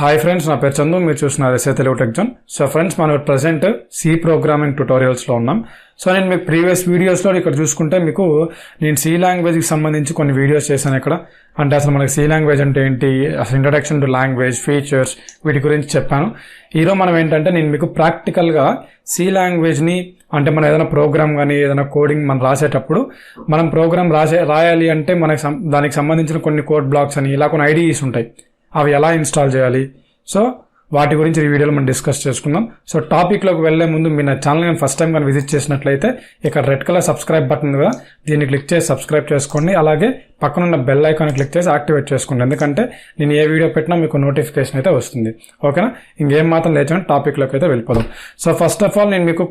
Hi friends, నా పేరు చందు. మీరు చూస్తున్నారు Telugu tech zone. So friends, మనం ప్రజెంట్ సి ప్రోగ్రామింగ్ ట్యుటోరియల్స్లో ఉన్నాం. సో నేను మీకు ప్రీవియస్ వీడియోస్లో ఇక్కడ చూసుకుంటే మీకు నేను సి లాంగ్వేజ్కి సంబంధించి కొన్ని వీడియోస్ చేశాను ఇక్కడ. అంటే అసలు మనకి సి లాంగ్వేజ్ అంటే ఏంటి, అసలు ఇంట్రడక్షన్ టు లాంగ్వేజ్, ఫీచర్స్, వీటి గురించి చెప్పాను. ఈరోజు మనం ఏంటంటే నేను మీకు ప్రాక్టికల్గా సి లాంగ్వేజ్ని అంటే మనం ఏదైనా ప్రోగ్రామ్ కానీ ఏదైనా కోడింగ్ మనం రాసేటప్పుడు మనం ప్రోగ్రామ్ రాయాలి అంటే మనకి దానికి సంబంధించిన కొన్ని కోడ్ బ్లాక్స్ అని ఇలా కొన్ని ఐడియాస్ ఉంటాయి. అవి ఎలా ఇన్స్టాల్ చేయాలి, సో వాటి గురించి ఈ వీడియోలో మనం డిస్కస్ చేసుకుందాం. సో టాపిక్లోకి వెళ్లే ముందు మీరు నా ఛానల్ నేను ఫస్ట్ టైం కానీ విజిట్ చేసినట్లయితే ఇక్కడ రెడ్ కలర్ సబ్స్క్రైబ్ బటన్ ఉంది కదా, దీన్ని క్లిక్ చేసి సబ్స్క్రైబ్ చేసుకోండి. అలాగే పక్కనున్న బెల్ ఐకాన్ క్లిక్ చేసి యాక్టివేట్ చేసుకోండి, ఎందుకంటే నేను ఏ వీడియో పెట్టినా మీకు నోటిఫికేషన్ అయితే వస్తుంది. ఓకేనా, ఇంకేం మాత్రం లేచండి టాపిక్లోకి అయితే వెళ్ళిపోదాం. సో ఫస్ట్ ఆఫ్ ఆల్ నేను మీకు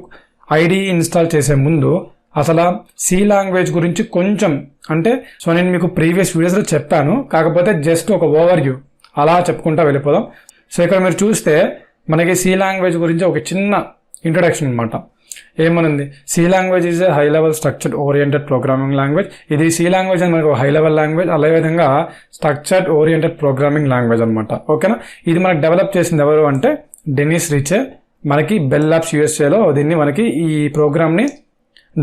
ఐడి ఇన్స్టాల్ చేసే ముందు అసలు సి లాంగ్వేజ్ గురించి కొంచెం సో నేను మీకు ప్రీవియస్ వీడియోస్లో చెప్పాను, కాకపోతే జస్ట్ ఒక ఓవర్ వ్యూ అలా చెప్పుకుంటా వెళ్ళిపోదాం. సో ఇక్కడ మీరు చూస్తే మనకి సి లాంగ్వేజ్ గురించి ఒక చిన్న ఇంట్రడక్షన్ అనమాట. ఏమనుంది, C language is a high level structured oriented programming language. ఇది సి లాంగ్వేజ్ అని మనకు హై లెవెల్ లాంగ్వేజ్, అదేవిధంగా స్ట్రక్చర్డ్ ఓరియంటెడ్ ప్రోగ్రామింగ్ లాంగ్వేజ్ అనమాట. ఓకేనా, ఇది మనకు డెవలప్ చేసింది ఎవరు అంటే డెనిస్ రిచే. మనకి బెల్ ల్యాబ్స్ యూఎస్ఏలో దీన్ని మనకి ఈ ప్రోగ్రామ్ని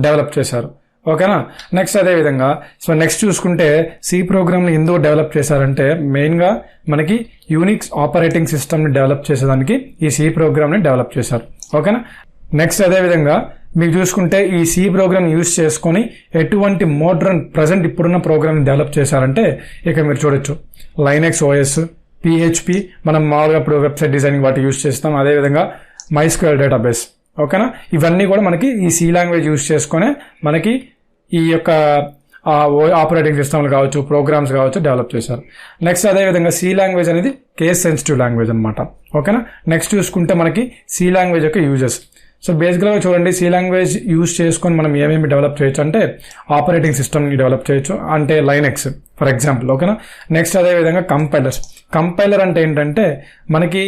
డెవలప్ చేశారు. ఓకేనా, నెక్స్ట్ అదేవిధంగా సో నెక్స్ట్ చూసుకుంటే సి ప్రోగ్రామ్ని ఎందుకు డెవలప్ చేశారంటే మెయిన్గా మనకి యూనిక్స్ ఆపరేటింగ్ సిస్టమ్ని డెవలప్ చేసేదానికి ఈ సి ప్రోగ్రామ్ని డెవలప్ చేశారు. ఓకేనా, నెక్స్ట్ అదేవిధంగా మీకు చూసుకుంటే ఈ సి ప్రోగ్రామ్ యూజ్ చేసుకొని ఎటువంటి మోడ్రన్ ప్రజెంట్ ఇప్పుడున్న ప్రోగ్రామ్ని డెవలప్ చేశారంటే ఇక్కడ మీరు చూడొచ్చు లైనెక్స్ ఓఎస్, పిహెచ్పి, మనం మామూలుగా ఇప్పుడు వెబ్సైట్ డిజైనింగ్ వాటి యూజ్ చేస్తాం, అదేవిధంగా మైస్క్యూఎల్ డేటాబేస్. ఓకేనా, ఇవన్నీ కూడా మనకి ఈ సి లాంగ్వేజ్ యూజ్ చేసుకునే మనకి ఈ యొక్క ఆపరేటింగ్ సిస్టమ్లు కావచ్చు, ప్రోగ్రామ్స్ కావచ్చు డెవలప్ చేశారు. నెక్స్ట్ అదేవిధంగా సి లాంగ్వేజ్ అనేది కేస్ సెన్సిటివ్ లాంగ్వేజ్ అనమాట. ఓకేనా, నెక్స్ట్ చూసుకుంటే మనకి సి లాంగ్వేజ్ యొక్క యూజెస్. సో బేసిక్గా చూడండి, సి లాంగ్వేజ్ యూజ్ చేసుకొని మనం ఏమేమి డెవలప్ చేయొచ్చు అంటే ఆపరేటింగ్ సిస్టమ్ని డెవలప్ చేయొచ్చు, అంటే లైనెక్స్ ఫర్ ఎగ్జాంపుల్. ఓకేనా, నెక్స్ట్ అదేవిధంగా కంపైలర్ అంటే ఏంటంటే మనకి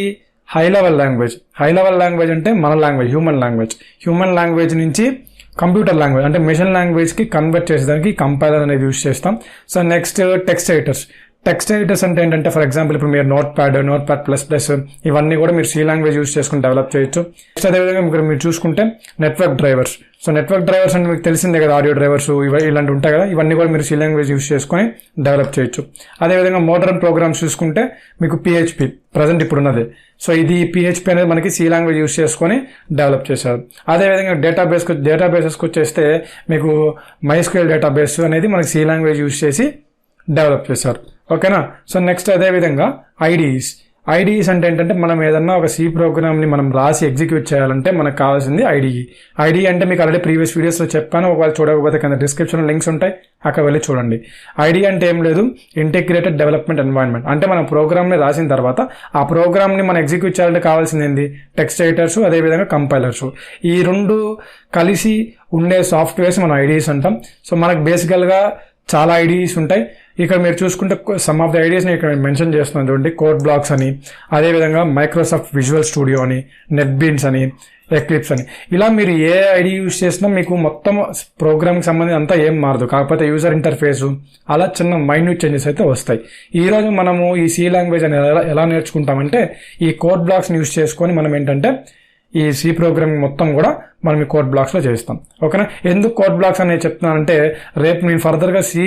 హై లెవెల్ లాంగ్వేజ్ అంటే మన లాంగ్వేజ్ హ్యూమన్ లాంగ్వేజ్ నుంచి కంప్యూటర్ లాంగ్వేజ్ అంటే మెషిన్ లాంగ్వేజ్కి కన్వర్ట్ చేసేదానికి కంపైలర్ అనేది యూజ్ చేస్తాం. సో నెక్స్ట్ టెక్స్ట్ ఎడిటర్స్ అంటే ఏంటంటే ఫర్ ఎగ్జాంపుల్ ఇప్పుడు మీరు నోట్ ప్యాడ్ ఇవన్నీ కూడా మీరు సి లాంగ్వేజ్ యూజ్ చేసుకుని డెవలప్ చేయొచ్చు. నెక్స్ట్ అదేవిధంగా మీరు చూసుకుంటే నెట్వర్క్ డ్రైవర్స్ అంటే మీకు తెలిసిందే కదా, ఆడియో డ్రైవర్స్ ఇలాంటివి ఉంటాయి కదా, ఇవన్నీ కూడా మీరు సి లాంగ్వేజ్ యూజ్ చేసుకొని డెవలప్ చేయొచ్చు. అదేవిధంగా మోడర్న్ ప్రోగ్రామ్స్ చూసుకుంటే మీకు పిహెచ్పి ప్రజెంట్ ఇప్పుడు ఉన్నది. సో ఇది పిహెచ్పి అనేది మనకి సి లాంగ్వేజ్ యూజ్ చేసుకొని డెవలప్ చేశారు. అదేవిధంగా డేటాబేసెస్కి వచ్చేస్తే మీకు మైస్క్యూఎల్ డేటాబేస్ అనేది మనకి సి లాంగ్వేజ్ యూజ్ చేసి డెవలప్ చేశారు. ఓకేనా, సో నెక్స్ట్ అదేవిధంగా ఐడిఈస్ అంటే ఏంటంటే మనం ఏదన్నా ఒక సి ప్రోగ్రామ్ని మనం రాసి ఎగ్జిక్యూట్ చేయాలంటే మనకు కావాల్సింది ఐడిఈ అంటే మీకు ఆల్రెడీ ప్రీవియస్ వీడియోస్లో చెప్పాను, ఒకవేళ చూడకపోతే కింద డిస్క్రిప్షన్లో లింక్స్ ఉంటాయి, అక్కడ వెళ్ళి చూడండి. ఐడిఈ అంటే ఏం లేదు, ఇంటిగ్రేటెడ్ డెవలప్మెంట్ ఎన్వైరన్మెంట్. అంటే మనం ప్రోగ్రామ్ని రాసిన తర్వాత ఆ ప్రోగ్రామ్ని మనం ఎగ్జిక్యూట్ చేయాలంటే కావాల్సింది ఏంది, టెక్స్ట్ ఎడిటర్స్, అదేవిధంగా కంపైలర్స్. ఈ రెండు కలిసి ఉండే సాఫ్ట్వేర్స్ మనం ఐడిఈస్ అంటాం. సో మనకు బేసికల్గా చాలా ఐడిఈస్ ఉంటాయి. ఇక్కడ మీరు చూసుకుంటే సమ్ ఆఫ్ ద ఐడియాస్ని ఇక్కడ మెన్షన్ చేస్తున్నాను చూడండి, కోడ్ బ్లాక్స్ అని, అదేవిధంగా మైక్రోసాఫ్ట్ విజువల్ స్టూడియో అని, నెట్ బీన్స్ అని, ఎక్లిప్స్ అని, ఇలా మీరు ఏ ఐడి యూజ్ చేసినా మీకు మొత్తం ప్రోగ్రామ్కి సంబంధించి అంతా ఏం మారదు, కాకపోతే యూజర్ ఇంటర్ఫేసు అలా చిన్న మైన్యూట్ చేంజెస్ అయితే వస్తాయి. ఈరోజు మనము ఈ సి లాంగ్వేజ్ అని ఎలా నేర్చుకుంటామంటే ఈ కోడ్ బ్లాక్స్ని యూజ్ చేసుకొని మనం ఏంటంటే ఈ సి ప్రోగ్రామింగ్ మొత్తం కూడా మనం ఈ కోడ్ బ్లాక్స్లో చేస్తాం. ఓకేనా, ఎందుకు కోడ్ బ్లాక్స్ అనేది చెప్తున్నానంటే రేపు నేను ఫర్దర్గా C++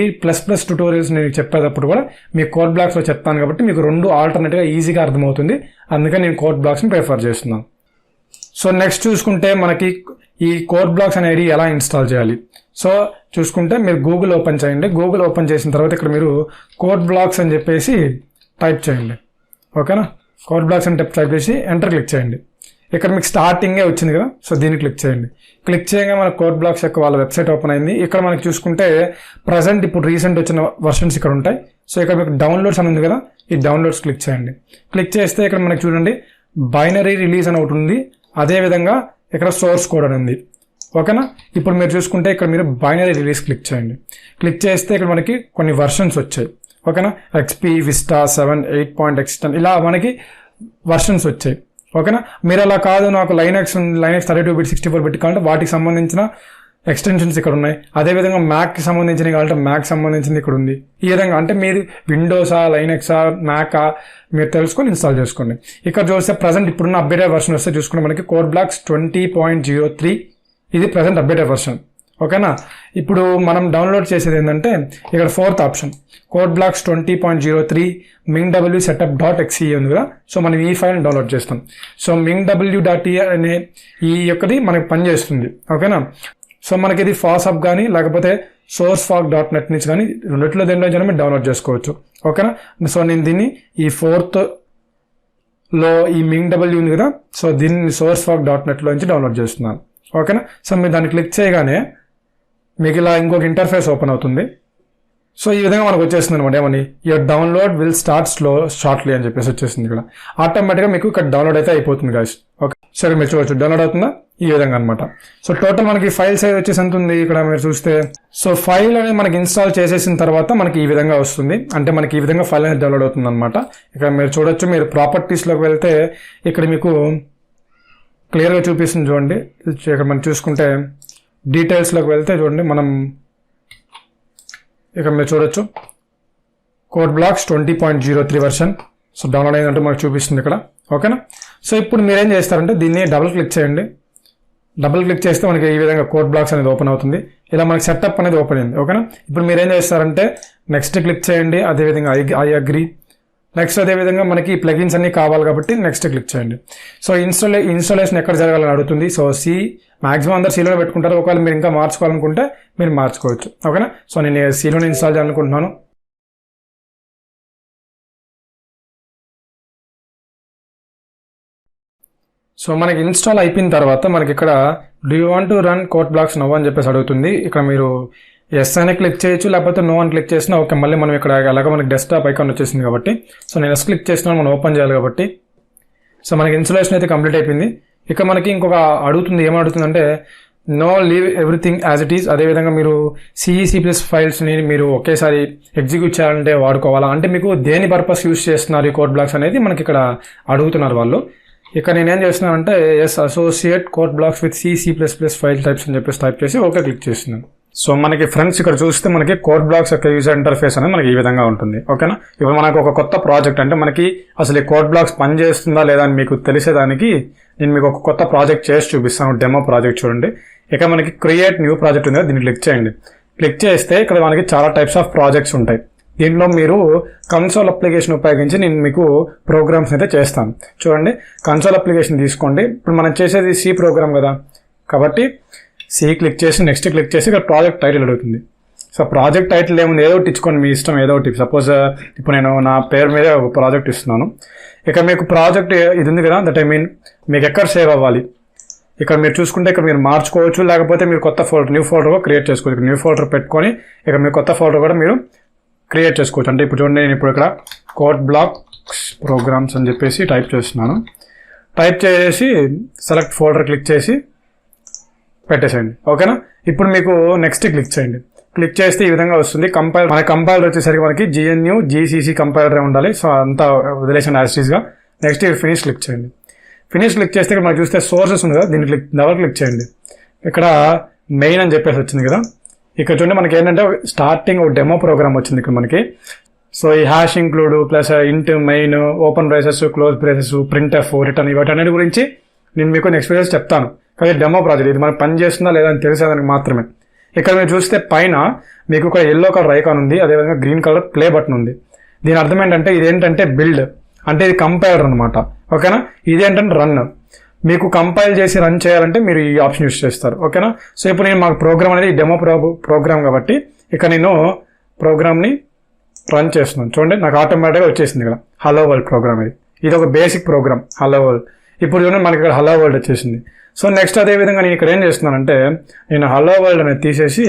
ట్యూటోరియల్స్ నేను చెప్పేటప్పుడు కూడా మీకు కోడ్ బ్లాక్స్లో చెప్తాను, కాబట్టి మీకు రెండు ఆల్టర్నేట్గా ఈజీగా అర్థమవుతుంది, అందుకని నేను కోడ్ బ్లాక్స్ని ప్రిఫర్ చేస్తున్నాను. సో నెక్స్ట్ చూసుకుంటే మనకి ఈ కోడ్ బ్లాక్స్ అనేది ఎలా ఇన్స్టాల్ చేయాలి. సో చూసుకుంటే మీరు గూగుల్ ఓపెన్ చేయండి. గూగుల్ ఓపెన్ చేసిన తర్వాత ఇక్కడ మీరు కోడ్ బ్లాక్స్ అని చెప్పేసి టైప్ చేయండి. ఓకేనా, కోడ్ బ్లాక్స్ అని టైప్ చేసి ఎంటర్ క్లిక్ చేయండి. ఇక్కడ మీకు స్టార్టింగే వచ్చింది కదా, సో దీన్ని క్లిక్ చేయండి. క్లిక్ చేయగా మన కోడ్ బ్లాక్స్ యొక్క వాళ్ళ వెబ్సైట్ ఓపెన్ అయింది. ఇక్కడ మనకి చూసుకుంటే ప్రజెంట్ ఇప్పుడు రీసెంట్ వచ్చిన వర్షన్స్ ఇక్కడ ఉంటాయి. సో ఇక్కడ మీకు డౌన్లోడ్స్ అని ఉంది కదా, ఈ డౌన్లోడ్స్ క్లిక్ చేయండి. క్లిక్ చేస్తే ఇక్కడ మనకి చూడండి బైనరీ రిలీజ్ అని ఒకటి ఉంది, అదేవిధంగా ఇక్కడ సోర్స్ కోడ్ అని ఉంది. ఓకేనా, ఇప్పుడు మీరు చూసుకుంటే ఇక్కడ మీరు బైనరీ రిలీజ్ క్లిక్ చేయండి. క్లిక్ చేస్తే ఇక్కడ మనకి కొన్ని వర్షన్స్ వచ్చాయి. ఓకేనా, XP, Vista 7, 8.x10 ఇలా మనకి వర్షన్స్ వచ్చాయి. ఓకేనా, మీరు అలా కాదు నాకు లైనెక్స్ 32 బిట్ 64 బిట్ కావాలంటే వాటికి సంబంధించిన ఎక్స్టెన్షన్స్ ఇక్కడ ఉన్నాయి. అదేవిధంగా మ్యాక్కి సంబంధించినవి కావాలంటే మ్యాక్ సంబంధించింది ఇక్కడ ఉంది. ఈ విధంగా అంటే మీరు విండోసా, లైనెక్సా, మ్యాకా మీరు తెలుసుకొని ఇన్స్టాల్ చేసుకోండి. ఇక్కడ చూస్తే ప్రజెంట్ ఇప్పుడున్న అప్డేటెడ్ వర్షన్ వస్తే చూసుకుంటే మనకి codeblocks 20.03 ఇది ప్రజెంట్ అప్డేటెడ్ వర్షన్. ఓకేనా. ఇప్పుడు మనం డౌన్లోడ్ చేసేది ఏంటంటే ఇక్కడ 4th option codeblocks 20.03 mingw setup.exe ఉంది కదా. సో మనం ఈ ఫైల్ డౌన్లోడ్ చేస్తాం. సో mingw.e అనే ఈ యొక్కది మనకి పనిచేస్తుంది. ఓకేనా. సో మనకి ఇది ఫాసప్ కానీ లేకపోతే sourcefork.net నుంచి కానీ రెండిట్లో దేంట్లో మీరు డౌన్లోడ్ చేసుకోవచ్చు. ఓకేనా. సో నేను దీన్ని ఈ 4th లో ఈ mingw ఉంది కదా, సో దీన్ని sourcefork.net నుంచి డౌన్లోడ్ చేస్తున్నాను. ఓకేనా. సో మీరు దాన్ని క్లిక్ చేయగానే మీకు ఇలా ఇంకొక ఇంటర్ఫేస్ ఓపెన్ అవుతుంది. సో ఈ విధంగా మనకు వచ్చేస్తుంది అనమాట. ఏమని your download will start shortly అని చెప్పేసి వచ్చేసింది. ఇక్కడ ఆటోమేటిక్గా మీకు ఇక్కడ డౌన్లోడ్ అయితే అయిపోతుంది గాయస్. ఓకే, సరే మీరు చూడవచ్చు డౌన్లోడ్ అవుతుందా ఈ విధంగా అనమాట. సో టోటల్ మనకి ఫైల్ సైజ్ వచ్చేసి ఎంత ఉంది ఇక్కడ మీరు చూస్తే. సో ఫైల్ అనేది మనకి ఇన్స్టాల్ చేసేసిన తర్వాత మనకి ఈ విధంగా వస్తుంది. అంటే మనకి ఈ విధంగా ఫైల్ అనేది డౌన్లోడ్ అవుతుంది అనమాట. ఇక్కడ మీరు చూడొచ్చు. మీరు ప్రాపర్టీస్లోకి వెళ్తే ఇక్కడ మీకు క్లియర్గా చూపిస్తుంది చూడండి. ఇక్కడ మనం చూసుకుంటే డీటెయిల్స్లోకి వెళ్తే చూడండి, మనం ఇక్కడ మీరు చూడొచ్చు codeblocks 20.03 వర్షన్. సో డౌన్లోడ్ అయిందంటే మనకు చూపిస్తుంది ఇక్కడ. ఓకేనా. సో ఇప్పుడు మీరేం చేస్తారంటే దీన్ని డబుల్ క్లిక్ చేయండి. డబుల్ క్లిక్ చేస్తే మనకి ఈ విధంగా codeblocks అనేది ఓపెన్ అవుతుంది. ఇలా మనకి సెటప్ అనేది ఓపెన్ అయింది. ఓకేనా. ఇప్పుడు మీరేం చేస్తారంటే నెక్స్ట్ క్లిక్ చేయండి. అదేవిధంగా ఐ అగ్రీ. నెక్స్ట్ అదేవిధంగా మనకి ప్లగిన్స్ అన్ని కావాలి కాబట్టి నెక్స్ట్ క్లిక్ చేయండి. సో ఇన్స్టాలేషన్ ఎక్కడ జరగాలని అడుగుతుంది. సో మాక్సిమం అందరు సీలోనే పెట్టుకుంటారు. ఒకవేళ మీరు ఇంకా మార్చుకోవాలనుకుంటే మీరు మార్చుకోవచ్చు. ఓకేనా. సో నేను సీలోనే ఇన్స్టాల్ చేయాలనుకుంటున్నాను. సో మనకి ఇన్స్టాల్ అయిపోయిన తర్వాత మనకి ఇక్కడ do you want to run codeblocks no అని చెప్పేసి అడుగుతుంది. ఇక్కడ మీరు ఎస్ అని క్లిక్ చేయొచ్చు, లేకపోతే నో అని క్లిక్ చేసినా ఓకే. మళ్ళీ మనం ఇక్కడ అలాగే మనకి డెస్క్టాప్ ఐకాన్ వచ్చేసింది కాబట్టి సో నేను ఎస్ క్లిక్ చేస్తున్నాను, మనం ఓపెన్ చేయాలి కాబట్టి. సో మనకి ఇన్స్టాలేషన్ అయితే కంప్లీట్ అయిపోయింది. ఇక మనకి ఇంకొక అడుగుతుంది. ఏమడుగుతుందంటే no leave everything as it is. అదేవిధంగా మీరు C++ ఫైల్స్ని మీరు ఒకేసారి ఎగ్జిక్యూట్ చేయాలంటే వాడుకోవాలా, అంటే మీకు దేని పర్పస్ యూస్ చేస్తున్నారు ఈ codeblocks అనేది మనకి ఇక్కడ అడుగుతున్నారు వాళ్ళు. ఇక్కడ నేనేం చేస్తున్నానంటే yes associate codeblocks with C++ file types అని చెప్పేసి టైప్ చేసి ఓకే క్లిక్ చేస్తున్నాను. సో మనకి ఫ్రెండ్స్ ఇక్కడ చూస్తే మనకి codeblocks యొక్క యూజర్ ఇంటర్ఫేస్ అనేది మనకి ఈ విధంగా ఉంటుంది. ఓకేనా. ఇప్పుడు మనకు ఒక కొత్త ప్రాజెక్ట్ అంటే మనకి అసలు ఈ codeblocks పనిచేస్తుందా లేదా అని మీకు తెలిసేదానికి నేను మీకు ఒక కొత్త ప్రాజెక్ట్ చేసి చూపిస్తాను. డెమో ప్రాజెక్ట్ చూడండి. ఇక మనకి క్రియేట్ న్యూ ప్రాజెక్ట్ ఉంది, దీన్ని క్లిక్ చేయండి. క్లిక్ చేస్తే ఇక్కడ మనకి చాలా టైప్స్ ఆఫ్ ప్రాజెక్ట్స్ ఉంటాయి. దీంట్లో మీరు కన్సోల్ అప్లికేషన్ ఉపయోగించి నేను మీకు ప్రోగ్రామ్స్ అయితే చేస్తాను. చూడండి, కన్సోల్ అప్లికేషన్ తీసుకోండి. ఇప్పుడు మనం చేసేది సి ప్రోగ్రామ్ కదా కాబట్టి సి క్లిక్ చేసి నెక్స్ట్ క్లిక్ చేసి ఇక్కడ ప్రాజెక్ట్ టైటిల్ అడుగుతుంది. సో ప్రాజెక్ట్ టైటిల్ ఏముంది, ఏదో ఒకటి ఇచ్చుకోండి, మీ ఇష్టం ఏదో ఒకటి. సపోజ్ ఇప్పుడు నేను నా పేరు మీద ఒక ప్రాజెక్ట్ ఇస్తున్నాను. ఇక మీకు ప్రాజెక్ట్ ఇది ఉంది కదా, దట్ ఐ మీన్ మీకు ఎక్కడ సేవ్ అవ్వాలి ఇక్కడ మీరు చూసుకుంటే ఇక్కడ మీరు మార్చుకోవచ్చు, లేకపోతే మీరు కొత్త ఫోల్డర్ న్యూ ఫోల్డర్ క్రియేట్ చేసుకోవచ్చు. న్యూ ఫోల్డర్ పెట్టుకొని ఇక మీరు కొత్త ఫోల్డర్ కూడా మీరు క్రియేట్ చేసుకోవచ్చు. అంటే ఇప్పుడు చూడండి, నేను ఇప్పుడు ఇక్కడ codeblocks ప్రోగ్రామ్స్ అని చెప్పేసి టైప్ చేస్తున్నాను. టైప్ చేసి సెలెక్ట్ ఫోల్డర్ క్లిక్ చేసి పెట్టేసేయండి. ఓకేనా. ఇప్పుడు మీకు నెక్స్ట్ క్లిక్ చేయండి. క్లిక్ చేస్తే ఈ విధంగా వస్తుంది. మన కంపైలర్ వచ్చేసరికి మనకి GNU GCC కంపైలర్ ఉండాలి. సో అంతా వదిలేసాను యాజ్ ఈజ్గా. నెక్స్ట్ ఫినిష్ క్లిక్ చేయండి. ఫినిష్ క్లిక్ చేస్తే ఇక్కడ మనకి చూస్తే సోర్సెస్ ఉంది కదా, దీన్ని డబల్ క్లిక్ చేయండి. ఇక్కడ మెయిన్ అని చెప్పేసి వచ్చింది కదా. ఇక్కడ చూడండి మనకి ఏంటంటే స్టార్టింగ్ ఒక డెమో ప్రోగ్రామ్ వచ్చింది ఇక్కడ మనకి. సో ఈ హ్యాష్ ఇంక్లూడ్ ప్లస్ ఇంట్ main open braces close braces printf return ఇవన్నీ గురించి నేను మీకు నెక్స్ట్ వీడియోస్ చెప్తాను. కానీ డెమో ప్రాజెక్ట్ ఇది మనకు పని చేస్తుందా లేదా అని తెలిసేదానికి మాత్రమే. ఇక్కడ మీరు చూస్తే పైన మీకు ఒక ఎల్లో కలర్ ఐకాన్ ఉంది, అదేవిధంగా గ్రీన్ కలర్ ప్లే బటన్ ఉంది. దీని అర్థం ఏంటంటే ఇదేంటంటే బిల్డ్ అంటే ఇది కంపైలర్ అనమాట. ఓకేనా. ఇదేంటంటే రన్, మీకు కంపైల్ చేసి రన్ చేయాలంటే మీరు ఈ ఆప్షన్ యూస్ చేస్తారు. ఓకేనా. సో ఇప్పుడు నేను మాకు ప్రోగ్రామ్ అనేది డెమో ప్రోగ్రామ్ కాబట్టి ఇక నేను ప్రోగ్రామ్ని రన్ చేస్తున్నాను. చూడండి నాకు ఆటోమేటిక్గా వచ్చేసింది ఇక్కడ హలో వరల్డ్ ప్రోగ్రామ్. ఇది ఒక బేసిక్ ప్రోగ్రామ్ హలో వరల్డ్. ఇప్పుడు చూడండి మనకి ఇక్కడ హలో వరల్డ్ వచ్చేసింది. సో నెక్స్ట్ అదేవిధంగా నేను ఇక్కడ ఏం చేస్తున్నానంటే నేను హలో వరల్డ్ అనేది తీసేసి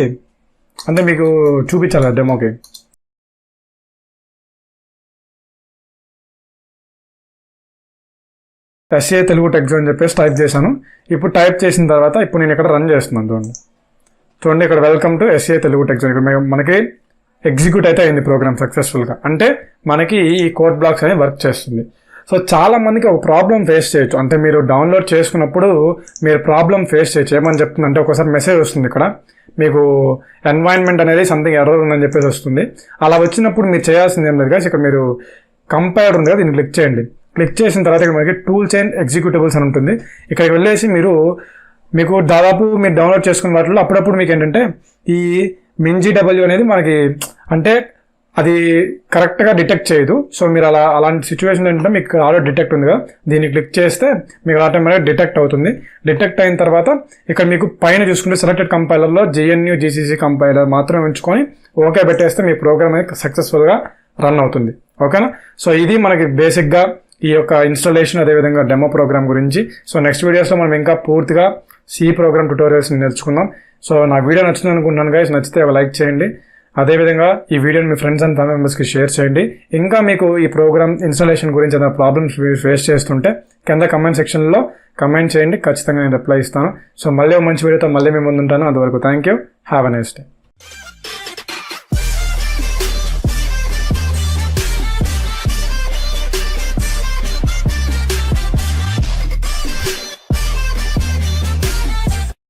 అంటే మీకు చూపించాలి కదా డెమోకి. SCA తెలుగు టెక్స్ట్ అని చెప్పేసి టైప్ చేశాను. ఇప్పుడు టైప్ చేసిన తర్వాత ఇప్పుడు నేను ఇక్కడ రన్ చేస్తున్నాను. చూడండి ఇక్కడ welcome to SCA Telugu text. ఇక్కడ మనకి ఎగ్జిక్యూట్ అయితే అయింది ప్రోగ్రామ్ సక్సెస్ఫుల్గా. అంటే మనకి ఈ codeblocks అనేది వర్క్ చేస్తుంది. సో చాలా మందికి ఒక ప్రాబ్లం ఫేస్ చేయొచ్చు, అంటే మీరు డౌన్లోడ్ చేసుకున్నప్పుడు మీరు ప్రాబ్లం ఫేస్ చేయొచ్చు. ఏమని చెప్తుందంటే ఒకసారి మెసేజ్ వస్తుంది, ఇక్కడ మీకు ఎన్వైరన్మెంట్ అనేది సంథింగ్ ఎర్రర్ ఉందని చెప్పేసి వస్తుంది. అలా వచ్చినప్పుడు మీరు చేయాల్సింది ఏం లేదు కదా, ఇక్కడ మీరు కంపైలర్ ఉంది కదా, దీన్ని క్లిక్ చేయండి. క్లిక్ చేసిన తర్వాత ఇక్కడ మనకి టూల్స్ అండ్ ఎగ్జిక్యూటిబుల్స్ అని ఉంటుంది. ఇక్కడికి వెళ్ళేసి మీకు దాదాపు మీరు డౌన్లోడ్ చేసుకున్న వాటిలో అప్పుడప్పుడు మీకు ఏంటంటే ఈ MinGW అనేది మనకి అంటే అది కరెక్ట్గా డిటెక్ట్ చేయదు. సో మీరు అలాంటి సిచ్యువేషన్ ఏంటంటే మీకు ఆల్రెడీ డిటెక్ట్ ఉంది కదా, దీన్ని క్లిక్ చేస్తే మీకు ఆటోమేటిక్గా డిటెక్ట్ అవుతుంది. డిటెక్ట్ అయిన తర్వాత ఇక్కడ మీకు పైన చూసుకుంటే సెలెక్టెడ్ కంపైలర్లో GNU GCC కంపైలర్ మాత్రం ఉంచుకొని ఓకే పెట్టేస్తే మీ ప్రోగ్రామ్ అనేది సక్సెస్ఫుల్గా రన్ అవుతుంది. ఓకేనా? సో ఇది మనకి బేసిక్గా ఈ యొక్క ఇన్స్టాలేషన్, అదేవిధంగా డెమో ప్రోగ్రామ్ గురించి. సో నెక్స్ట్ వీడియోస్లో మనం ఇంకా పూర్తిగా C ప్రోగ్రామ్ ట్యుటోరియల్స్ నేర్చుకుందాం. సో నా వీడియో నచ్చింది అనుకుంటున్నాను గైస్. నచ్చితే ఒక లైక్ చేయండి. అదేవిధంగా ఈ వీడియోని మీ ఫ్రెండ్స్ అండ్ ఫ్యామిలీ మెంబర్స్కి షేర్ చేయండి. ఇంకా మీకు ఈ ప్రోగ్రామ్ ఇన్స్టాలేషన్ గురించి ఏదైనా ప్రాబ్లమ్స్ ఫేస్ చేస్తుంటే కింద కమెంట్ సెక్షన్లో కమెంట్ చేయండి, ఖచ్చితంగా నేను రిప్లై ఇస్తాను. సో మళ్ళీ మంచి వీడియోతో మళ్ళీ మేము ముందుంటాను. అంతవరకు thank you. Have a nice day.